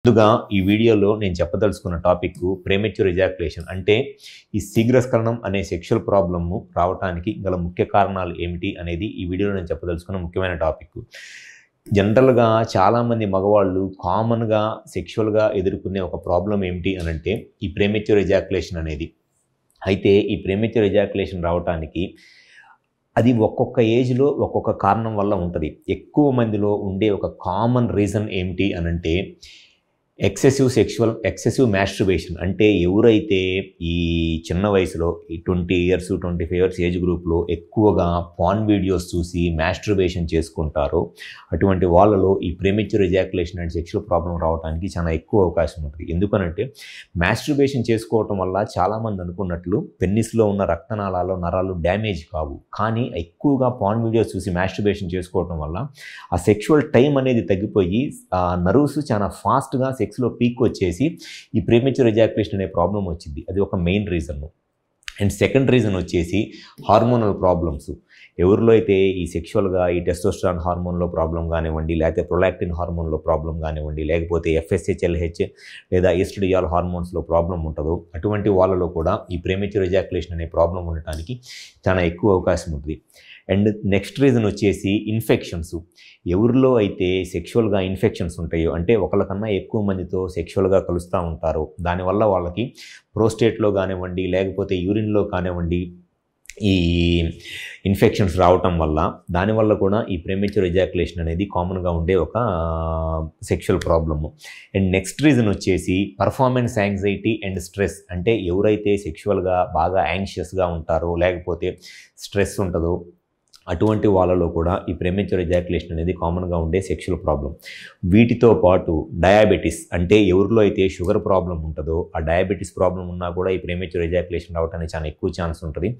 ముందుగా ఈ వీడియోలో నేను చెప్పదలుచుకున్న టాపిక్ ప్రీమెచ్యూర్ ఎజాక్యులేషన్ అంటే ఈ శీఘ్రస్ఖలనం అనే సెక్షువల్ ప్రాబ్లమ్ రావడానికి గల ముఖ్య కారణాలు ఏమిటి అనేది ఈ వీడియోలో నేను చెప్పదలుచుకున్న ముఖ్యమైన టాపిక్. జనరల్గా చాలామంది మగవాళ్ళు కామన్గా సెక్షువల్గా ఎదుర్కొనే ఒక ప్రాబ్లం ఏమిటి అనంటే ఈ ప్రీమెచ్యూర్ ఎజాక్యులేషన్ అనేది. అయితే ఈ ప్రీమెచ్యూర్ ఎజాక్యులేషన్ రావడానికి అది ఒక్కొక్క ఏజ్లో ఒక్కొక్క కారణం వల్ల ఉంటుంది. ఎక్కువ మందిలో ఉండే ఒక కామన్ రీజన్ ఏమిటి అనంటే ఎక్సెసివ్ మాస్టర్బేషన్. అంటే ఎవరైతే ఈ చిన్న వయసులో ఈ 20 years 25 years ఏజ్ గ్రూప్లో ఎక్కువగా పార్న్ వీడియోస్ చూసి మాస్టర్బేషన్ చేసుకుంటారో అటువంటి వాళ్ళలో ఈ premature ejaculation and sexual problem రావడానికి చాలా ఎక్కువ అవకాశం ఉంటుంది. ఎందుకనంటే మాస్టర్బేషన్ చేసుకోవటం వల్ల చాలామంది అనుకున్నట్లు పెన్నిస్లో ఉన్న రక్తనాళాల్లో నరాలు డ్యామేజ్ కావు, కానీ ఎక్కువగా పార్న్ వీడియోస్ చూసి మాస్టర్బేషన్ చేసుకోవటం వల్ల ఆ సెక్షువల్ టైం అనేది తగ్గిపోయి ఆ నర్వ్స్ చాలా ఫాస్ట్గా సెక్స్లో పీక్ వచ్చేసి ఈ ప్రీమెచ్యూర్ ఎజాక్యులేషన్ అనే ప్రాబ్లం వచ్చింది. అది ఒక main reason. And second reason వచ్చేసి హార్మోనల్ ప్రాబ్లమ్స్. ఎవరిలో అయితే ఈ సెక్షువల్గా ఈ టెస్టోస్టెరాన్ హార్మోన్లో ప్రాబ్లం కానివ్వండి, లేకపోతే ప్రొలాక్టిన్ హార్మోన్లో ప్రాబ్లం కానివ్వండి, లేకపోతే FSH/LH లేదా ఈస్ట్రోడియాల్ హార్మోన్స్లో ప్రాబ్లం ఉంటుందో అటువంటి వాళ్ళలో కూడా ఈ ప్రీమెచ్యూర్ ఎజాక్యులేషన్ అనే ప్రాబ్లం ఉండటానికి చాలా ఎక్కువ అవకాశం ఉంటుంది. అండ్ నెక్స్ట్ రీజన్ వచ్చేసి ఇన్ఫెక్షన్స్. ఎవరిలో అయితే సెక్షువల్గా ఇన్ఫెక్షన్స్ ఉంటాయో, అంటే ఒకరికన్నా ఎక్కువ మందితో సెక్షువల్గా కలుస్తూ ఉంటారో, దానివల్ల వాళ్ళకి ప్రోస్టేట్లో కానివ్వండి లేకపోతే యూరిన్లో కానివ్వండి ఈ ఇన్ఫెక్షన్స్ రావటం వల్ల దానివల్ల కూడా ఈ ప్రీమెచ్యూర్ ఎజాక్యులేషన్ అనేది కామన్గా ఉండే ఒక sexual problem. And next reason వచ్చేసి పర్ఫార్మెన్స్ యాంగ్జైటీ అండ్ స్ట్రెస్. అంటే ఎవరైతే సెక్షువల్గా బాగా యాంగ్షియస్గా ఉంటారో లేకపోతే స్ట్రెస్ ఉంటుందో అటువంటి వాళ్ళలో కూడా ఈ ప్రీమెచ్యూర్ ఎజాక్యులేషన్ అనేది కామన్గా ఉండే సెక్షువల్ ప్రాబ్లం. వీటితో పాటు డయాబెటీస్, అంటే ఎవరిలో అయితే షుగర్ ప్రాబ్లం ఉంటుందో ఆ డయాబెటీస్ ప్రాబ్లం ఉన్నా కూడా ఈ ప్రీమెచ్యూర్ ఎజాక్యులేషన్ రావడానికి చాలా ఎక్కువ ఛాన్స్ ఉంటుంది.